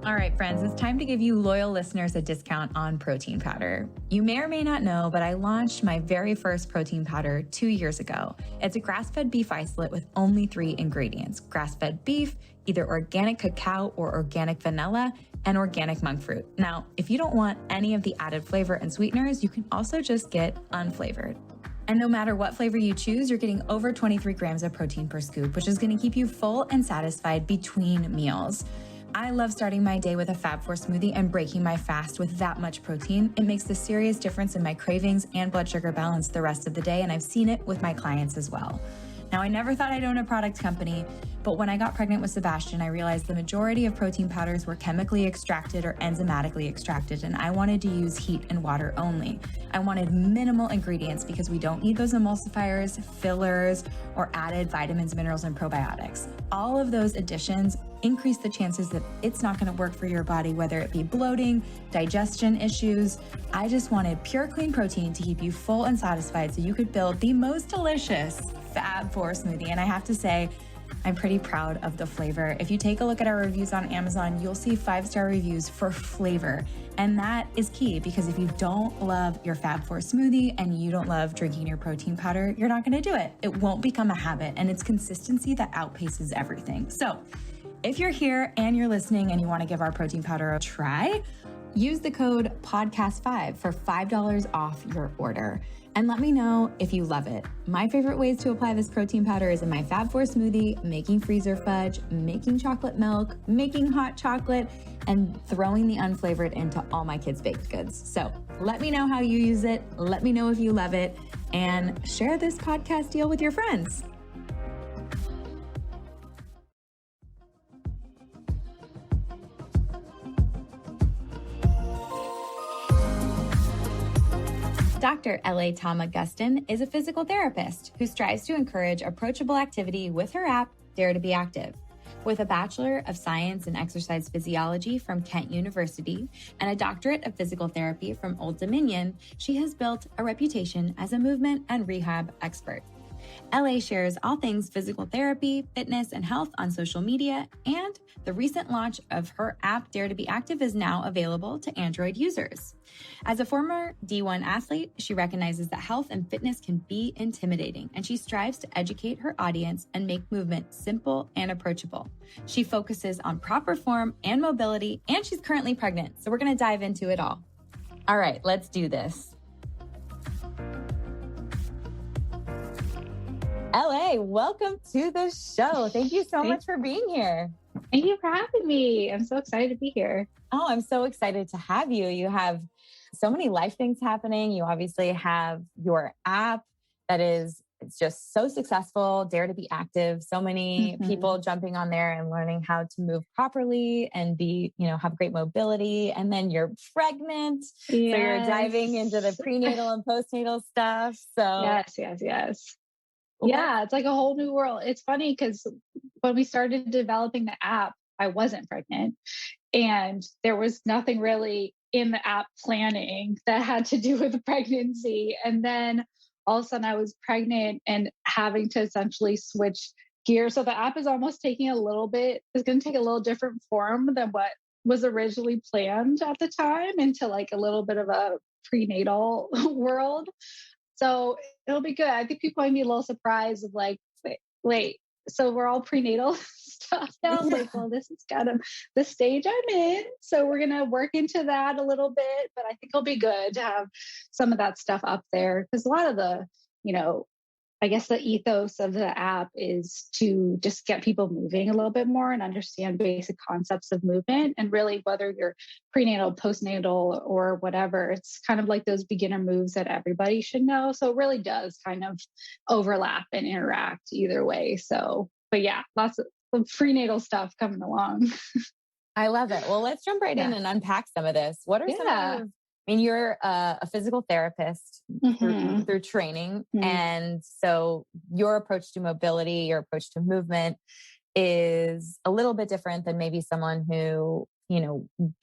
All right, friends, it's time to give you loyal listeners a discount on protein powder. You may or may not know, but I launched my very first protein powder 2 years ago. It's a grass-fed beef isolate with only 3 ingredients: grass-fed beef, either organic cacao or organic vanilla, and organic monk fruit. Now, if you don't want any of the added flavor and sweeteners, you can also just get unflavored. And no matter what flavor you choose, you're getting over 23 grams of protein per scoop, which is going to keep you full and satisfied between meals. I love starting my day with a Fab4 smoothie and breaking my fast with that much protein. It makes a serious difference in my cravings and blood sugar balance the rest of the day, and I've seen it with my clients as well. Now, I never thought I'd own a product company, but when I got pregnant with Sebastian, I realized the majority of protein powders were chemically extracted or enzymatically extracted, and I wanted to use heat and water only. I wanted minimal ingredients because we don't need those emulsifiers, fillers, or added vitamins, minerals, and probiotics. All of those additions increase the chances that it's not going to work for your body, whether it be bloating, digestion issues. I just wanted pure, clean protein to keep you full and satisfied so you could build the most delicious Fab4 smoothie. And I have to say, I'm pretty proud of the flavor. If you take a look at our reviews on Amazon, you'll see 5-star reviews for flavor. And that is key, because if you don't love your Fab4 smoothie and you don't love drinking your protein powder, you're not going to do it. It won't become a habit, and it's consistency that outpaces everything. So if you're here and you're listening and you want to give our protein powder a try, use the code podcast5 for $5 off your order. And let me know if you love it. My favorite ways to apply this protein powder is in my Fab4 smoothie, making freezer fudge, making chocolate milk, making hot chocolate, and throwing the unflavored into all my kids' baked goods. So let me know how you use it. Let me know if you love it, and share this podcast deal with your friends. Dr. L.A. Thoma Gustin is a physical therapist who strives to encourage approachable activity with her app, Dare to Be Active. With a Bachelor of Science in Exercise Physiology from Kent University and a Doctorate of Physical Therapy from Old Dominion, she has built a reputation as a movement and rehab expert. LA shares all things physical therapy, fitness, and health on social media, and the recent launch of her app, Dare to Be Active, is now available to Android users. As a former D1 athlete, she recognizes that health and fitness can be intimidating, and she strives to educate her audience and make movement simple and approachable. She focuses on proper form and mobility, and she's currently pregnant, so we're going to dive into it all. All right, let's do this. LA, welcome to the show. Thank you so much for being here. Thank you for having me. I'm so excited to be here. Oh, I'm so excited to have you. You have so many life things happening. You obviously have your app that is, it's just so successful, Dare to Be Active. So many people jumping on there and learning how to move properly and be, have great mobility. And then you're pregnant. Yes. So you're diving into the prenatal and postnatal stuff. So yes. Yeah, it's like a whole new world. It's funny because when we started developing the app, I wasn't pregnant, and there was nothing really in the app planning that had to do with the pregnancy. And then all of a sudden I was pregnant and having to essentially switch gears. So the app is almost taking it's going to take a little different form than what was originally planned at the time, into like a little bit of a prenatal world. So it'll be good. I think people might be a little surprised of like, wait, so we're all prenatal stuff now? Like, well, this is kind of the stage I'm in. So we're going to work into that a little bit, but I think it'll be good to have some of that stuff up there, because a lot of the, I guess the ethos of the app is to just get people moving a little bit more and understand basic concepts of movement. And really, whether you're prenatal, postnatal, or whatever, it's kind of like those beginner moves that everybody should know. So it really does kind of overlap and interact either way. So, but yeah, lots of prenatal stuff coming along. I love it. Well, let's jump right in and unpack some of this. What are some of you're a physical therapist through training. And so your approach to mobility, your approach to movement is a little bit different than maybe someone who,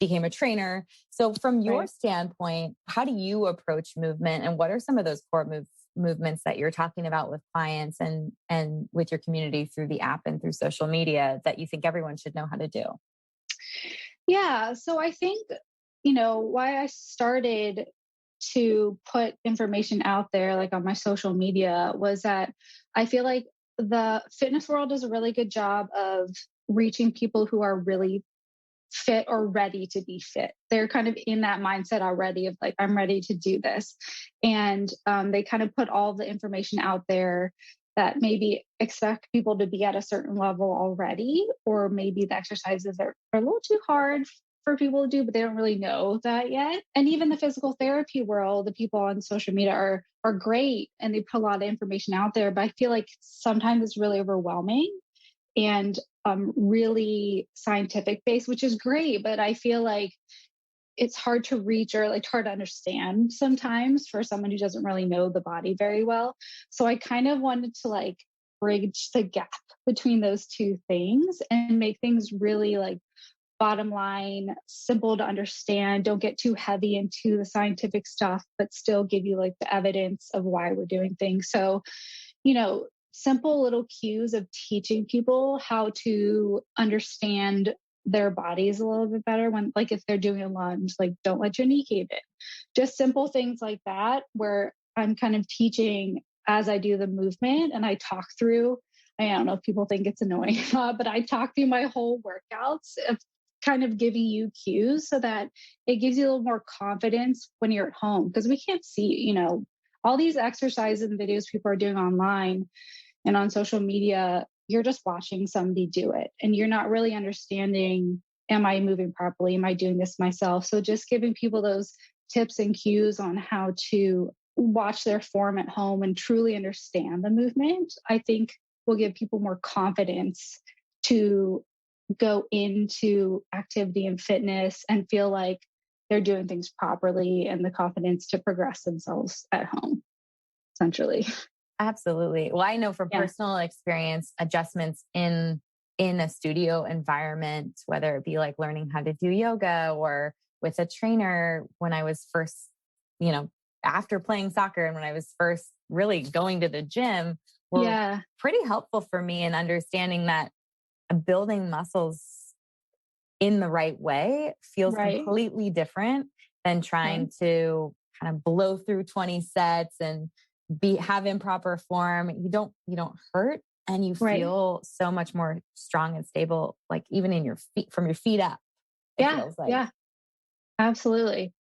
became a trainer. So from your standpoint, how do you approach movement, and what are some of those core movements that you're talking about with clients and with your community through the app and through social media that you think everyone should know how to do? Yeah. So I think, why I started to put information out there, like on my social media, was that I feel like the fitness world does a really good job of reaching people who are really fit or ready to be fit. They're kind of in that mindset already of like, I'm ready to do this. And they kind of put all the information out there that maybe expect people to be at a certain level already, or maybe the exercises are a little too hard for people to do, but they don't really know that yet. And even the physical therapy world, the people on social media are great and they put a lot of information out there, but I feel like sometimes it's really overwhelming and really scientific based, which is great. But I feel like it's hard to reach or like hard to understand sometimes for someone who doesn't really know the body very well. So I kind of wanted to like bridge the gap between those two things and make things really like bottom line, simple to understand. Don't get too heavy into the scientific stuff, but still give you like the evidence of why we're doing things. So, simple little cues of teaching people how to understand their bodies a little bit better when, like, if they're doing a lunge, like, don't let your knee cave in. Just simple things like that, where I'm kind of teaching as I do the movement and I talk through. I don't know if people think it's annoying, but I talk through my whole workouts of kind of giving you cues so that it gives you a little more confidence when you're at home. Because we can't see, all these exercises and videos people are doing online and on social media, you're just watching somebody do it and you're not really understanding, am I moving properly? Am I doing this myself? So just giving people those tips and cues on how to watch their form at home and truly understand the movement, I think will give people more confidence to go into activity and fitness and feel like they're doing things properly and the confidence to progress themselves at home, essentially. Absolutely. Well, I know from Yeah. personal experience, adjustments in a studio environment, whether it be like learning how to do yoga or with a trainer when I was first, after playing soccer and when I was first really going to the gym, were Yeah. pretty helpful for me in understanding that building muscles in the right way feels Right. completely different than Right. trying to kind of blow through 20 sets and have improper form. You don't hurt and you Right. feel so much more strong and stable, like even in your feet, from your feet up, it Yeah. feels like. Yeah. Absolutely.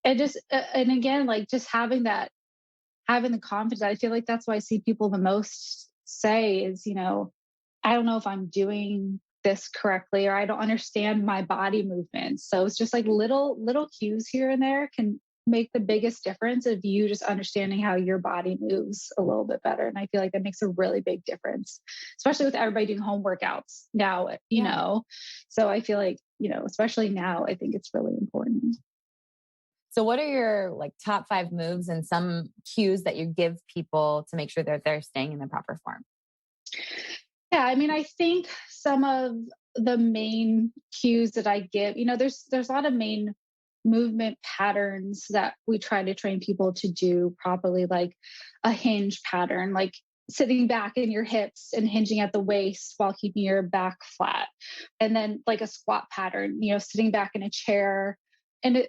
And just, and again, like just having the confidence, I feel like that's why I see people the most say is, I don't know if I'm doing this correctly or I don't understand my body movements. So it's just like little cues here and there can make the biggest difference of you just understanding how your body moves a little bit better. And I feel like that makes a really big difference, especially with everybody doing home workouts now, So I feel like, especially now, I think it's really important. So what are your like top 5 moves and some cues that you give people to make sure that they're staying in the proper form? Yeah, I mean, I think some of the main cues that I give, there's a lot of main movement patterns that we try to train people to do properly, like a hinge pattern, like sitting back in your hips and hinging at the waist while keeping your back flat. And then like a squat pattern, sitting back in a chair and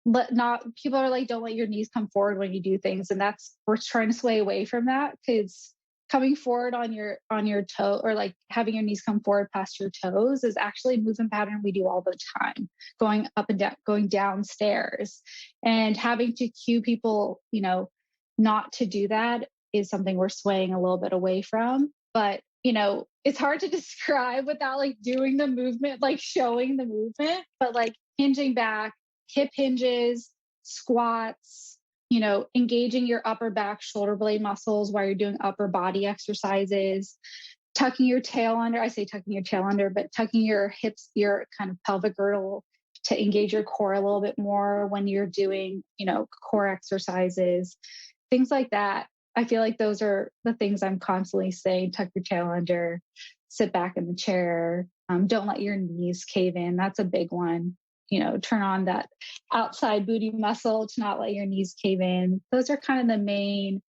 but not people are like, don't let your knees come forward when you do things. And we're trying to sway away from that because coming forward on your toe or like having your knees come forward past your toes is actually a movement pattern we do all the time, going up and down, going downstairs, and having to cue people, not to do that is something we're swaying a little bit away from. But, it's hard to describe without like doing the movement, like showing the movement, but like hinging back, hip hinges, squats, engaging your upper back shoulder blade muscles while you're doing upper body exercises, tucking your tail under. I say tucking your tail under, but tucking your hips, your kind of pelvic girdle to engage your core a little bit more when you're doing, core exercises, things like that. I feel like those are the things I'm constantly saying: tuck your tail under, sit back in the chair, don't let your knees cave in. That's a big one. Turn on that outside booty muscle to not let your knees cave in. Those are kind of the main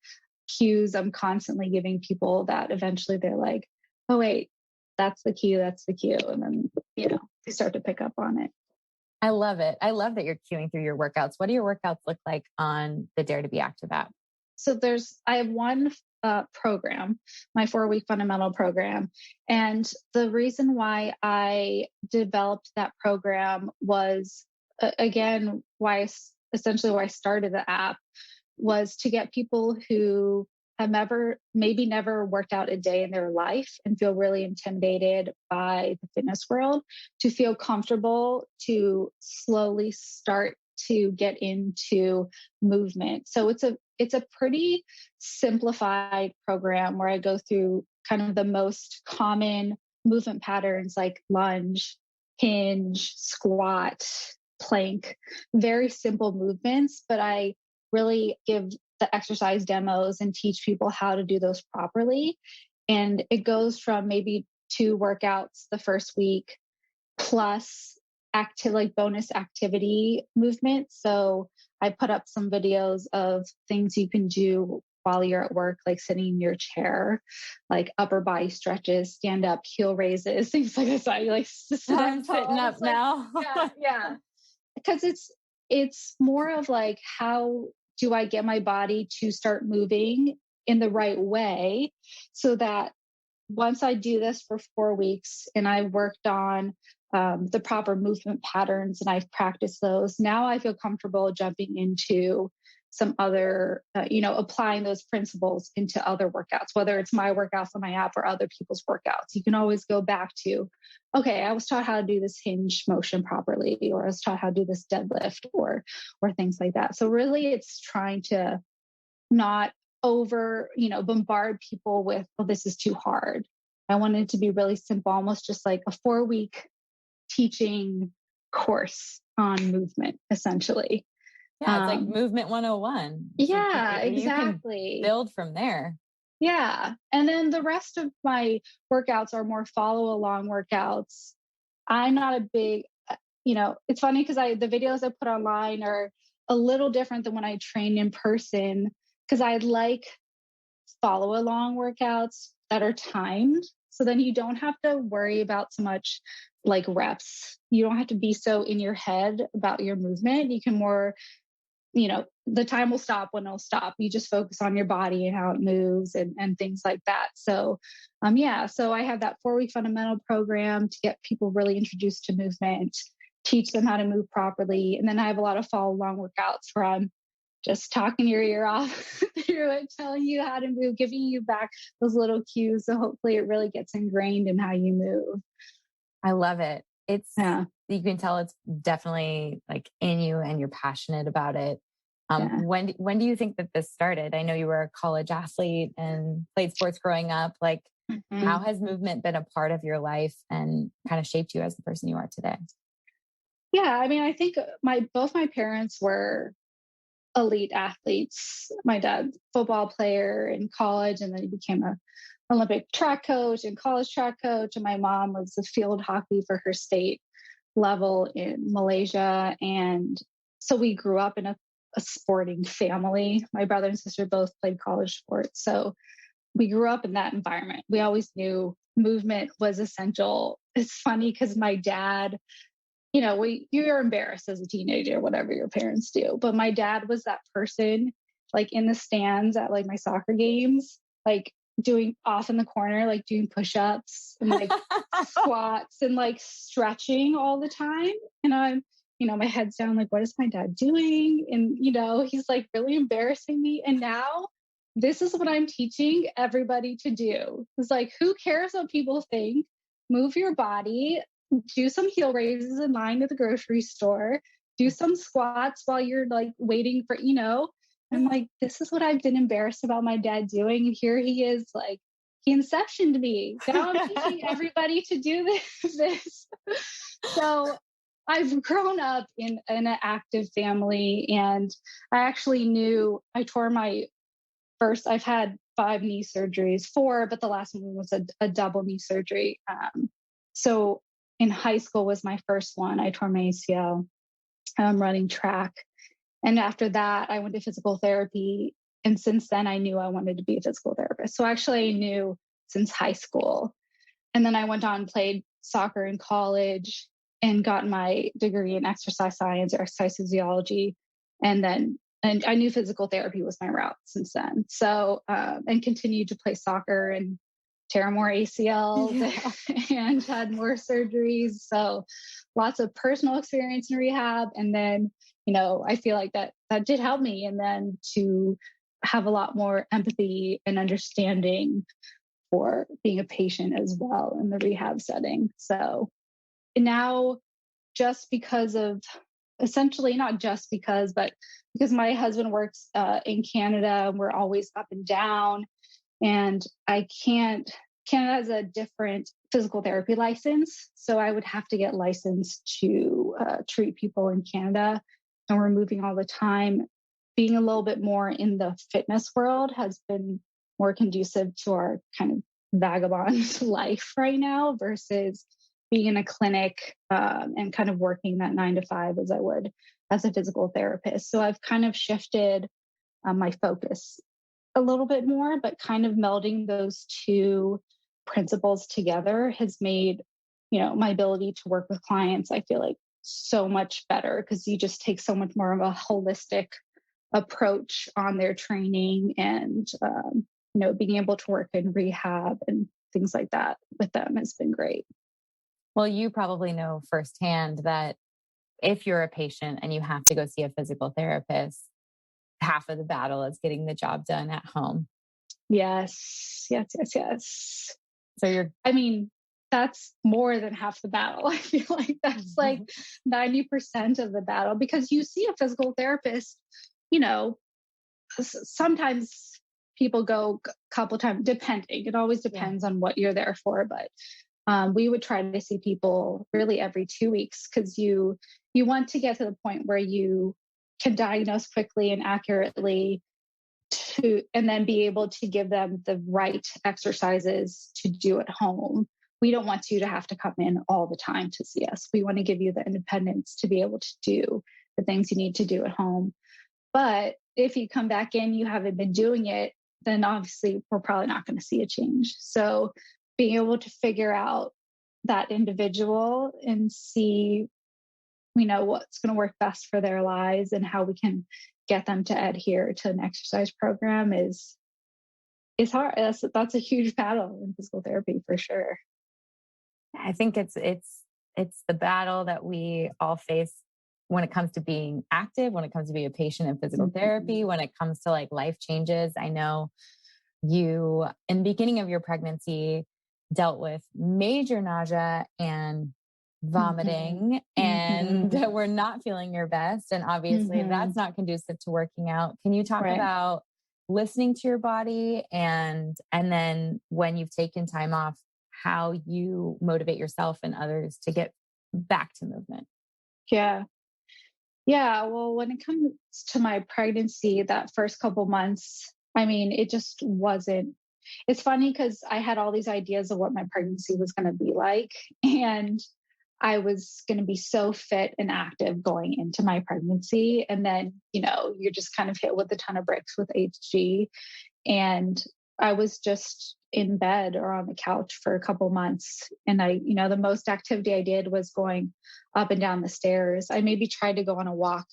cues I'm constantly giving people that eventually they're like, oh, wait, that's the cue. That's the cue. And then they start to pick up on it. I love it. I love that you're queuing through your workouts. What do your workouts look like on the Dare to Be Active app? So I have one program, my 4-week fundamental program. And the reason why I developed that program was, again, essentially why I started the app was to get people who have maybe never worked out a day in their life and feel really intimidated by the fitness world to feel comfortable to slowly start to get into movement. So it's a pretty simplified program where I go through kind of the most common movement patterns like lunge, hinge, squat, plank, very simple movements, but I really give the exercise demos and teach people how to do those properly. And it goes from maybe 2 workouts the first week plus bonus activity movement. So I put up some videos of things you can do while you're at work, like sitting in your chair, like upper body stretches, stand up, heel raises, things like that. You like I'm sitting up now. Yeah. Because it's more of like, how do I get my body to start moving in the right way so that once I do this for 4 weeks and I've worked on the proper movement patterns and I've practiced those, now I feel comfortable jumping into some other, applying those principles into other workouts, whether it's my workouts on my app or other people's workouts. You can always go back to, okay, I was taught how to do this hinge motion properly, or I was taught how to do this deadlift or things like that. So really it's trying to not bombard people with, oh, this is too hard. I wanted it to be really simple, almost just like a 4-week teaching course on movement, essentially. Yeah, it's like movement 101. Yeah, exactly. You can build from there. Yeah. And then the rest of my workouts are more follow along workouts. I'm not a big, it's funny because the videos I put online are a little different than when I train in person, because I like follow along workouts that are timed. So then you don't have to worry about so much like reps. You don't have to be so in your head about your movement. You can more, the time will stop when it'll stop. You just focus on your body and how it moves and things like that. So, so I have that 4-week fundamental program to get people really introduced to movement, teach them how to move properly. And then I have a lot of follow along workouts where I'm just talking your ear off through it, telling you how to move, giving you back those little cues. So hopefully it really gets ingrained in how you move. I love it. You can tell it's definitely like in you and you're passionate about it. When do you think that this started? I know you were a college athlete and played sports growing up. Like, how has movement been a part of your life and kind of shaped you as the person you are today? Yeah, I mean, I think both my parents were elite athletes. My dad, football player in college, and then he became a Olympic track coach and college track coach. And my mom was a field hockey for her state level in Malaysia. And so we grew up in a sporting family. My brother and sister both played college sports. So we grew up in that environment. We always knew movement was essential. It's funny because my dad, you're embarrassed as a teenager, whatever your parents do. But my dad was that person, like in the stands at like my soccer games, like doing off in the corner, like doing push-ups and like squats and like stretching all the time. And I'm, my head's down, like, what is my dad doing? And, he's like really embarrassing me. And now this is what I'm teaching everybody to do. It's like, who cares what people think? Move your body, do some heel raises in line at the grocery store, do some squats while you're like waiting for, I'm like, this is what I've been embarrassed about my dad doing. And here he is, like, he inceptioned me. Now I'm teaching everybody to do this. So I've grown up in an active family, and I actually I've had 5 knee surgeries, 4, but the last one was a double knee surgery. So in high school was my first one. I tore my ACL. Running track. And after that, I went to physical therapy. And since then, I knew I wanted to be a physical therapist. So actually, I knew since high school. And then I went on and played soccer in college and got my degree in exercise science or exercise physiology. And I knew physical therapy was my route since then. So, and continued to play soccer and tear more ACLs and had more surgeries. So lots of personal experience in rehab. And then, I feel like that did help me. And then to have a lot more empathy and understanding for being a patient as well in the rehab setting. So now, just because of essentially not just because, but because my husband works in Canada, we're always up and down, and Canada has a different physical therapy license. So I would have to get licensed to treat people in Canada, and we're moving all the time. Being a little bit more in the fitness world has been more conducive to our kind of vagabond life right now versus being in a clinic and kind of working that 9 to 5 as I would as a physical therapist. So I've kind of shifted my focus a little bit more, but kind of melding those two principles together has made, my ability to work with clients, I feel like, so much better because you just take so much more of a holistic approach on their training and, being able to work in rehab and things like that with them has been great. Well, you probably know firsthand that if you're a patient and you have to go see a physical therapist, half of the battle is getting the job done at home. Yes. So that's more than half the battle. I feel like that's like 90% of the battle because you see a physical therapist, sometimes people go a couple times, depending. It always depends on what you're there for. But we would try to see people really every 2 weeks because you want to get to the point where you can diagnose quickly and accurately and then be able to give them the right exercises to do at home. We don't want you to have to come in all the time to see us. We want to give you the independence to be able to do the things you need to do at home. But if you come back in, you haven't been doing it, then obviously we're probably not going to see a change. So being able to figure out that individual and see, what's going to work best for their lives and how we can get them to adhere to an exercise program is hard. That's a huge battle in physical therapy for sure. I think it's the battle that we all face when it comes to being active, when it comes to being a patient in physical therapy, when it comes to like life changes. I know you, in the beginning of your pregnancy, dealt with major nausea and vomiting and we're not feeling your best. And obviously that's not conducive to working out. Can you talk about listening to your body and then when you've taken time off, how you motivate yourself and others to get back to movement? Yeah. Well, when it comes to my pregnancy, that first couple months, it just wasn't. It's funny because I had all these ideas of what my pregnancy was going to be like. And I was going to be so fit and active going into my pregnancy. And then, you're just kind of hit with a ton of bricks with HG. And I was just in bed or on the couch for a couple months. And the most activity I did was going up and down the stairs. I maybe tried to go on a walk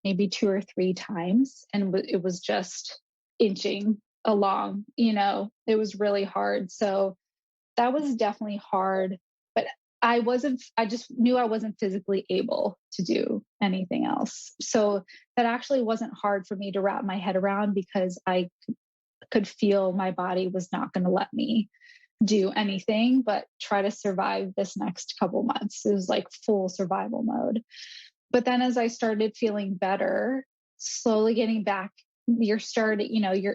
maybe 2 or 3 times. And it was just inching along, it was really hard. So that was definitely hard, but I just knew I wasn't physically able to do anything else. So that actually wasn't hard for me to wrap my head around because I could feel my body was not going to let me do anything but try to survive this next couple months. It was like full survival mode. But then as I started feeling better, slowly getting back, you're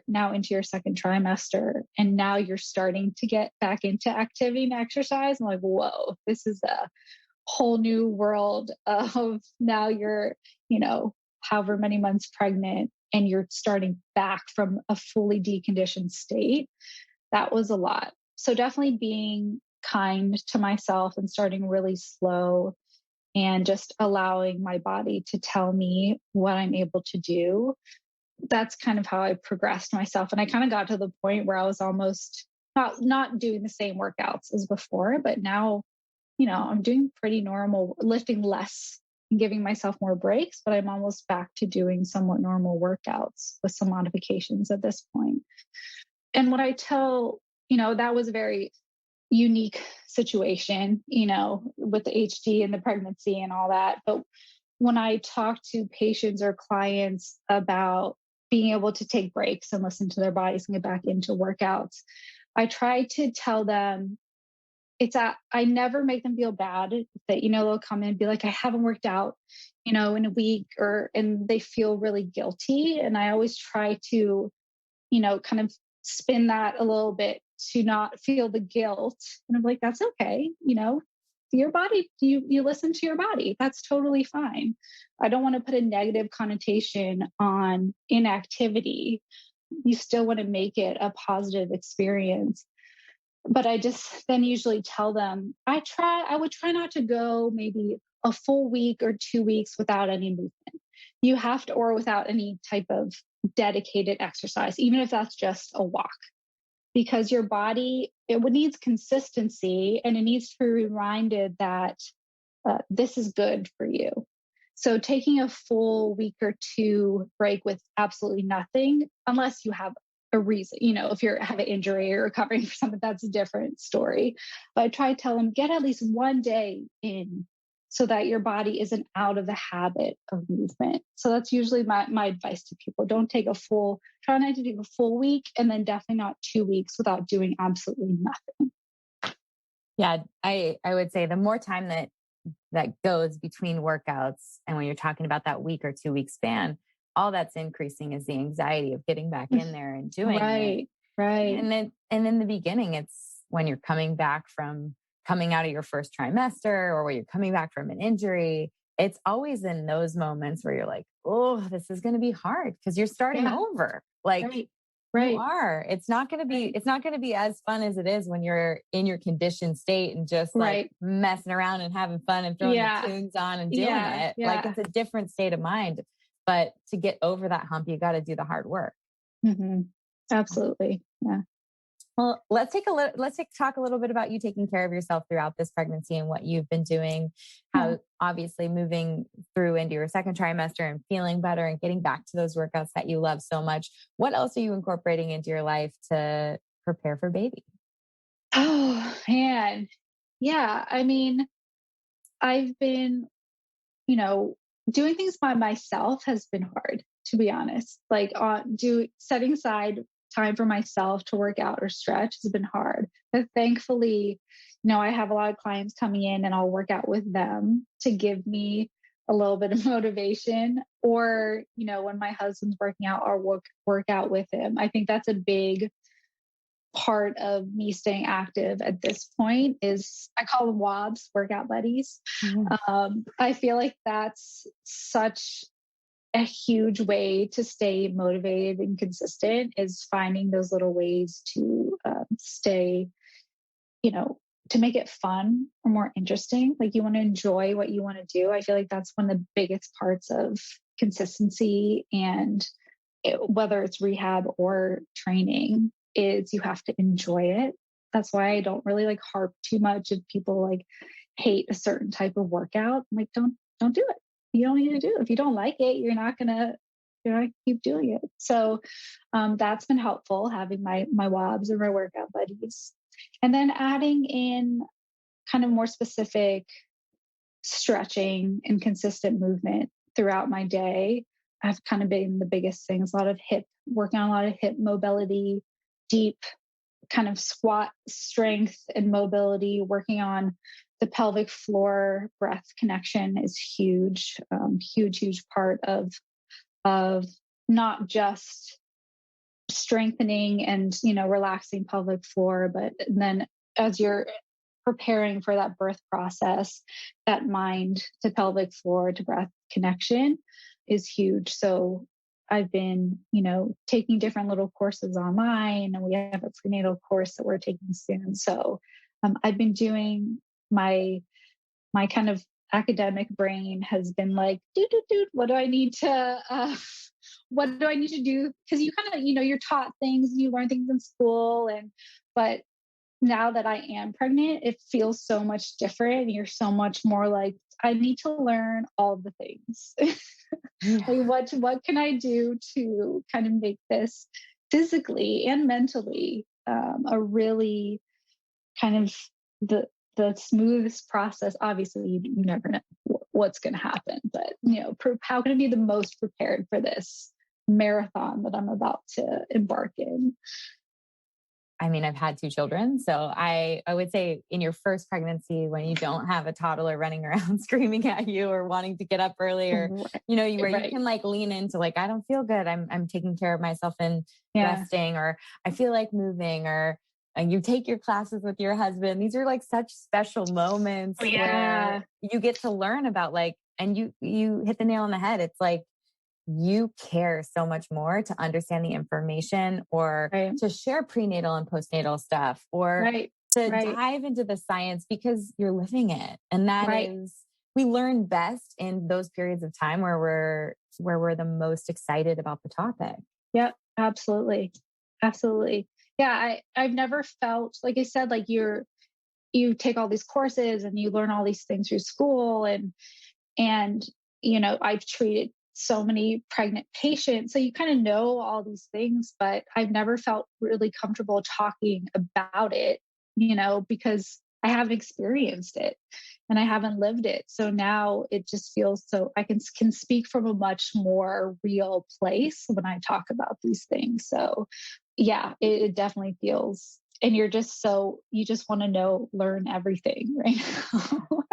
now into your second trimester and now you're starting to get back into activity and exercise. I'm like, whoa, this is a whole new world of now you're, however many months pregnant and you're starting back from a fully deconditioned state. That was a lot. So definitely being kind to myself and starting really slow and just allowing my body to tell me what I'm able to do. That's kind of how I progressed myself. And I kind of got to the point where I was almost not doing the same workouts as before, but now, I'm doing pretty normal, lifting less and giving myself more breaks, but I'm almost back to doing somewhat normal workouts with some modifications at this point. And what I tell, that was a very unique situation, with the HD and the pregnancy and all that. But when I talk to patients or clients about being able to take breaks and listen to their bodies and get back into workouts, I try to tell them I never make them feel bad that, they'll come in and be like, I haven't worked out, in a week and they feel really guilty. And I always try to, kind of spin that a little bit to not feel the guilt. And I'm like, that's okay. Your body, you listen to your body. That's totally fine. I don't want to put a negative connotation on inactivity. You still want to make it a positive experience. But I just then usually tell them, I would try not to go maybe a full week or 2 weeks without any movement. You have to, or without any type of dedicated exercise, even if that's just a walk, because your body, needs consistency and it needs to be reminded that this is good for you. So taking a full week or two break with absolutely nothing, unless you have a reason, if you have an injury or recovering from something, that's a different story. But I try to tell them, get at least one day in so that your body isn't out of the habit of movement. So that's usually my advice to people. Try not to do a full week, and then definitely not 2 weeks without doing absolutely nothing. Yeah, I would say the more time that goes between workouts, and when you're talking about that week or 2 week span, all that's increasing is the anxiety of getting back in there and doing it. Right. And in the beginning, it's when you're coming out of your first trimester, or when you're coming back from an injury. It's always in those moments where you're like, oh, this is going to be hard because you're starting over. Like, right. You are. It's not going to be as fun as it is when you're in your conditioned state and just like messing around and having fun and throwing the tunes on and doing it. Yeah. Like, it's a different state of mind. But to get over that hump, you got to do the hard work. Mm-hmm. Absolutely. Yeah. Well, let's talk a little bit about you taking care of yourself throughout this pregnancy and what you've been doing, how obviously moving through into your second trimester and feeling better and getting back to those workouts that you love so much. What else are you incorporating into your life to prepare for baby? Oh, man. Yeah. I mean, I've been, doing things by myself has been hard, to be honest. Like setting aside time for myself to work out or stretch has been hard. But thankfully, I have a lot of clients coming in and I'll work out with them to give me a little bit of motivation. Or, when my husband's working out, I'll work out with him. I think that's a big part of me staying active at this point is I call them WOBs, workout buddies. Mm-hmm. I feel like that's such a huge way to stay motivated and consistent, is finding those little ways to stay, to make it fun or more interesting. Like, you want to enjoy what you want to do. I feel like that's one of the biggest parts of consistency, and whether it's rehab or training, is you have to enjoy it. That's why I don't really like harp too much if people like hate a certain type of workout. I'm like, don't do it. You don't need to do it. If you don't like it, you're not gonna keep doing it. So that's been helpful, having my WOBs and my workout buddies. And then adding in kind of more specific stretching and consistent movement throughout my day. I've kind of been the biggest things, working on a lot of hip mobility, deep kind of squat strength and mobility, working on the pelvic floor breath connection is huge, huge part of not just strengthening and, relaxing pelvic floor, but then as you're preparing for that birth process, that mind to pelvic floor to breath connection is huge. So I've been, taking different little courses online, and we have a prenatal course that we're taking soon. So I've been doing my kind of academic brain has been like, dude, what do I need to do? Because you kind of, you're taught things, you learn things in school, but now that I am pregnant, it feels so much different. You're so much more like, I need to learn all the things. Yeah. Like what can I do to kind of make this physically and mentally a really kind of the smoothest process. Obviously, you never know what's going to happen, but how can I be the most prepared for this marathon that I'm about to embark in? I mean, I've had 2 children. So I would say in your first pregnancy, when you don't have a toddler running around screaming at you or wanting to get up early, or, where you can like lean into like, I don't feel good. I'm taking care of myself and resting, or I feel like moving, or and you take your classes with your husband. These are like such special moments where you get to learn about like, and you hit the nail on the head. It's like, you care so much more to understand the information, or to share prenatal and postnatal stuff, or to dive into the science because you're living it. And that is, we learn best in those periods of time where we're the most excited about the topic. Yep, absolutely. Absolutely. Yeah, I've never felt, like I said, like you take all these courses and you learn all these things through school, and I've treated so many pregnant patients. So you kind of know all these things, but I've never felt really comfortable talking about it, because I haven't experienced it and I haven't lived it. So now it just feels so I can speak from a much more real place when I talk about these things. So yeah, it definitely feels, and you just want to learn everything right now.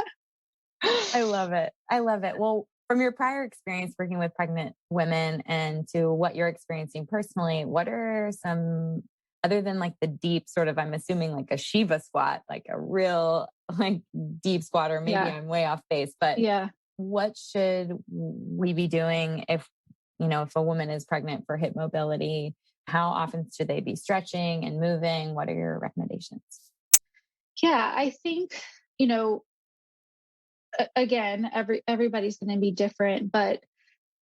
I love it. I love it. Well, from your prior experience working with pregnant women and to what you're experiencing personally, what are some, other than like the deep sort of, I'm assuming like a Shiva squat, like a real like deep squat, or maybe I'm way off base, but what should we be doing if a woman is pregnant for hip mobility? How often should they be stretching and moving? What are your recommendations? Yeah, I think, again, everybody's going to be different, but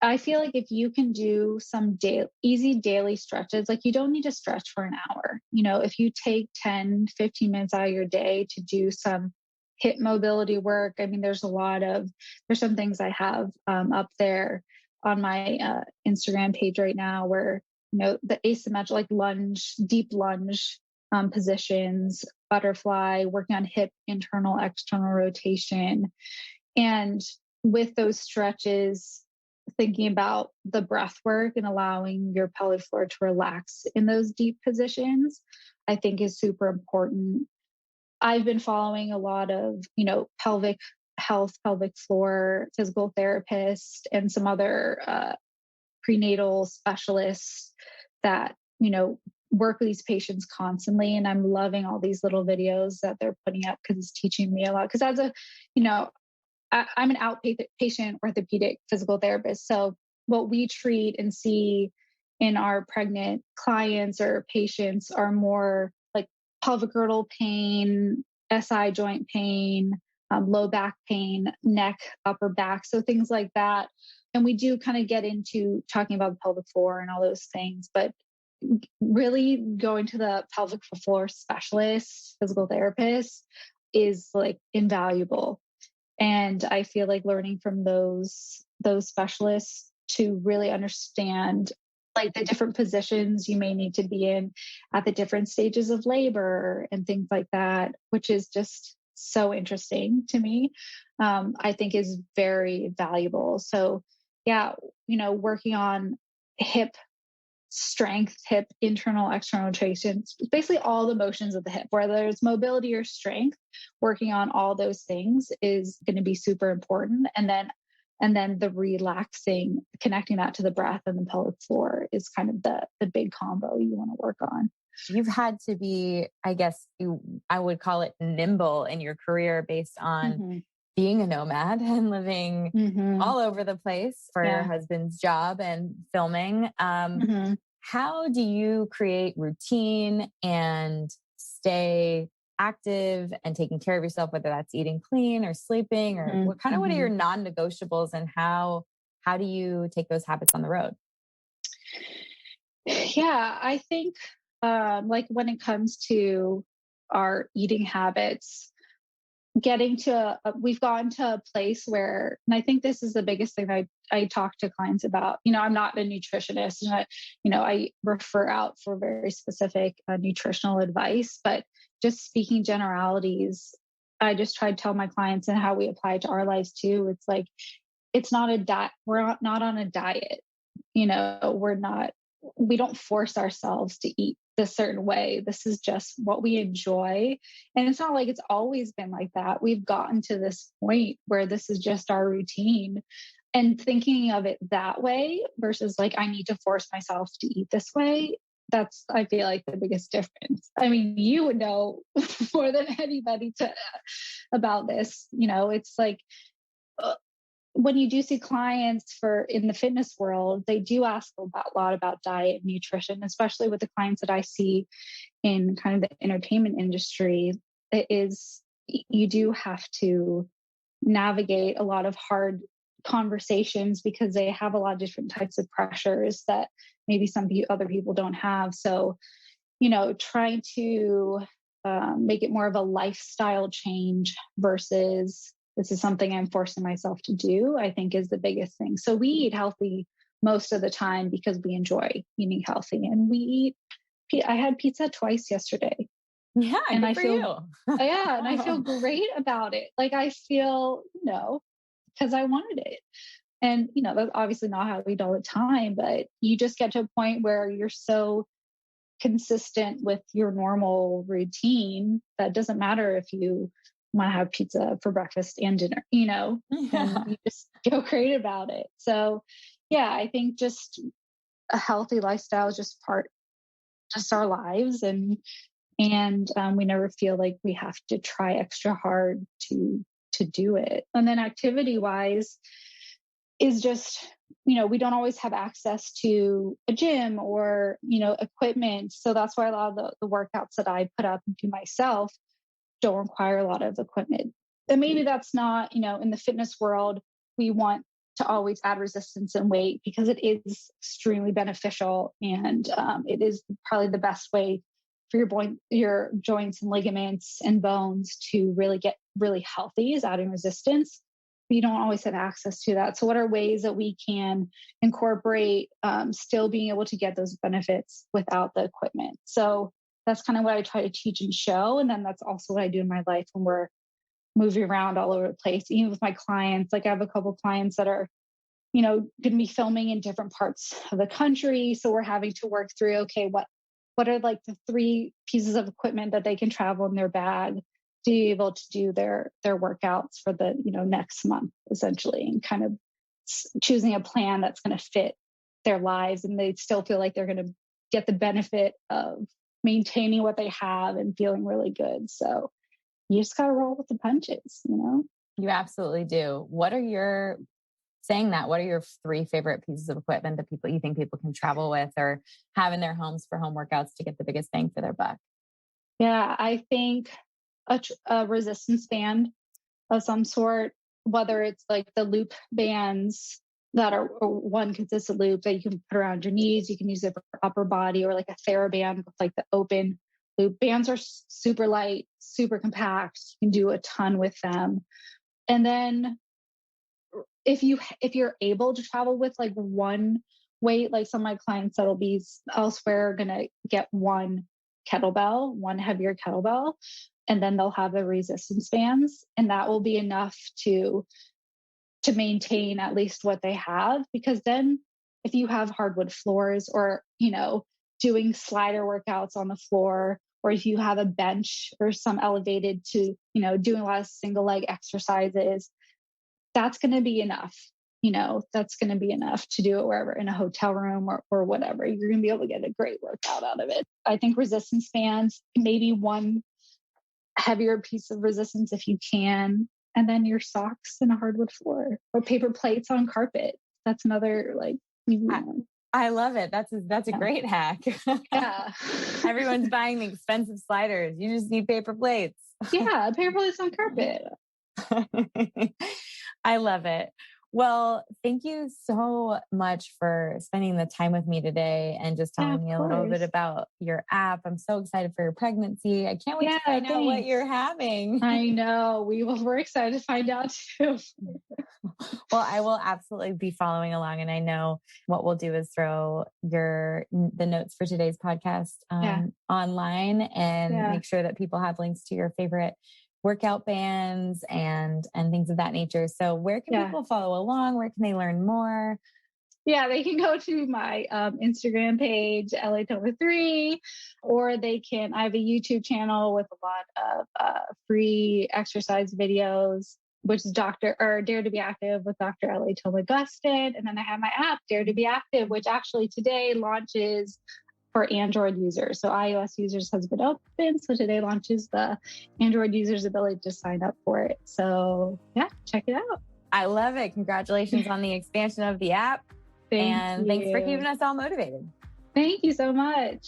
I feel like if you can do some easy daily stretches, like you don't need to stretch for an hour. If you take 10, 15 minutes out of your day to do some hip mobility work, I mean, there's some things I have up there on my Instagram page right now where, the asymmetric, like deep lunge positions, butterfly, working on hip internal, external rotation. And with those stretches, thinking about the breath work and allowing your pelvic floor to relax in those deep positions, I think is super important. I've been following a lot of, pelvic health, pelvic floor physical therapists, and some other prenatal specialists that, work with these patients constantly. And I'm loving all these little videos that they're putting up because it's teaching me a lot. Because I'm an outpatient orthopedic physical therapist. So what we treat and see in our pregnant clients or patients are more like pelvic girdle pain, SI joint pain, low back pain, neck, upper back. So things like that. And we do kind of get into talking about the pelvic floor and all those things, but really going to the pelvic floor specialist, physical therapist is like invaluable. And I feel like learning from those specialists to really understand like the different positions you may need to be in at the different stages of labor and things like that, which is just so interesting to me, I think is very valuable. So yeah, working on hip strength, hip internal, external rotations, basically all the motions of the hip, whether it's mobility or strength, working on all those things is going to be super important. And then the relaxing, connecting that to the breath and the pelvic floor is kind of the big combo you want to work on. You've had to be, I guess I would call it nimble in your career based on being a nomad and living all over the place for your husband's job and filming. How do you create routine and stay active and taking care of yourself, whether that's eating clean or sleeping, or what are your non-negotiables, and how do you take those habits on the road? Yeah, I think like when it comes to our eating habits, we've gotten to a place where, and I think this is the biggest thing that I talk to clients about. I'm not a nutritionist, and I refer out for very specific nutritional advice, but just speaking generalities, I just try to tell my clients and how we apply it to our lives too. It's like, it's not a diet. We're not on a diet. We don't force ourselves to eat this certain way. This is just what we enjoy. And it's not like it's always been like that. We've gotten to this point where this is just our routine, and thinking of it that way versus like, I need to force myself to eat this way. That's, I feel like, the biggest difference. I mean, you would know more than anybody about this. It's like, when you do see clients in the fitness world, they do ask a lot about diet and nutrition, especially with the clients that I see in kind of the entertainment industry. You do have to navigate a lot of hard conversations because they have a lot of different types of pressures that maybe other people don't have. So, trying to make it more of a lifestyle change versus this is something I'm forcing myself to do, I think is the biggest thing. So we eat healthy most of the time because we enjoy eating healthy, and I had pizza twice yesterday. Yeah. And good for you. Yeah. And I feel great about it. Like I feel, because I wanted it. And, that's obviously not how we eat all the time, but you just get to a point where you're so consistent with your normal routine that it doesn't matter if you want to have pizza for breakfast and dinner, and you just feel great about it. So yeah, I think just a healthy lifestyle is just our lives. And we never feel like we have to try extra hard to do it. And then activity wise is just, we don't always have access to a gym or, equipment. So that's why a lot of the workouts that I put up and do myself don't require a lot of equipment. And maybe that's not, in the fitness world, we want to always add resistance and weight because it is extremely beneficial. And it is probably the best way for your joints and ligaments and bones to really get really healthy, is adding resistance. But you don't always have access to that. So what are ways that we can incorporate still being able to get those benefits without the equipment? So that's kind of what I try to teach and show. And then that's also what I do in my life when we're moving around all over the place. Even with my clients, like I have a couple of clients that are, going to be filming in different parts of the country. So we're having to work through, okay, what are like the 3 pieces of equipment that they can travel in their bag to be able to do their workouts for the, next month, essentially, and kind of choosing a plan that's going to fit their lives. And they still feel like they're going to get the benefit of maintaining what they have and feeling really good. So you just got to roll with the punches, You absolutely do. What are your 3 favorite pieces of equipment that you think people can travel with or have in their homes for home workouts to get the biggest bang for their buck? Yeah, I think a resistance band of some sort, whether it's like the loop bands that are one consistent loop that you can put around your knees. You can use it for upper body, or like a TheraBand with like the open loop. Bands are super light, super compact. You can do a ton with them. And then if you're able to travel with like one weight, like some of my clients that'll be elsewhere are going to get one heavier kettlebell, and then they'll have the resistance bands, and that will be enough to maintain at least what they have. Because then if you have hardwood floors or, doing slider workouts on the floor, or if you have a bench or some elevated to, doing a lot of single leg exercises, that's going to be enough. That's going to be enough to do it wherever, in a hotel room or whatever. You're going to be able to get a great workout out of it. I think resistance bands, maybe one heavier piece of resistance if you can, and then your socks and a hardwood floor, or paper plates on carpet. That's another I love it. That's a great hack. Yeah. Everyone's buying the expensive sliders. You just need paper plates. Yeah, paper plates on carpet. I love it. Well, thank you so much for spending the time with me today and just telling me a little bit about your app. I'm so excited for your pregnancy. I can't wait to find out what you're having. I know. We're excited to find out too. Well, I will absolutely be following along. And I know what we'll do is throw the notes for today's podcast online and make sure that people have links to your favorite workout bands and things of that nature. So where can people follow along? Where can they learn more? Yeah, they can go to my Instagram page, LA Thoma 3, or I have a YouTube channel with a lot of free exercise videos, which is Dare to Be Active with Dr. LA Thoma Gustin. And then I have my app, Dare to Be Active, which actually today launches for Android users. So iOS users has been open. So today launches the Android users' ability to sign up for it. So yeah, check it out. I love it. Congratulations on the expansion of the app. Thanks for keeping us all motivated. Thank you so much.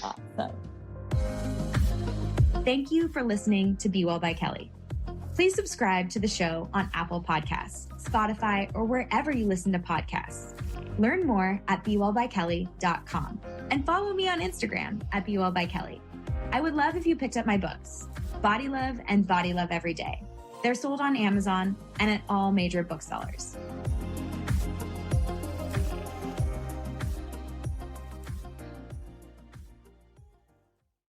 Awesome. Thank you for listening to Be Well by Kelly. Please subscribe to the show on Apple Podcasts, Spotify, or wherever you listen to podcasts. Learn more at bewellbykelly.com and follow me on Instagram at bewellbykelly. I would love if you picked up my books, Body Love and Body Love Every Day. They're sold on Amazon and at all major booksellers.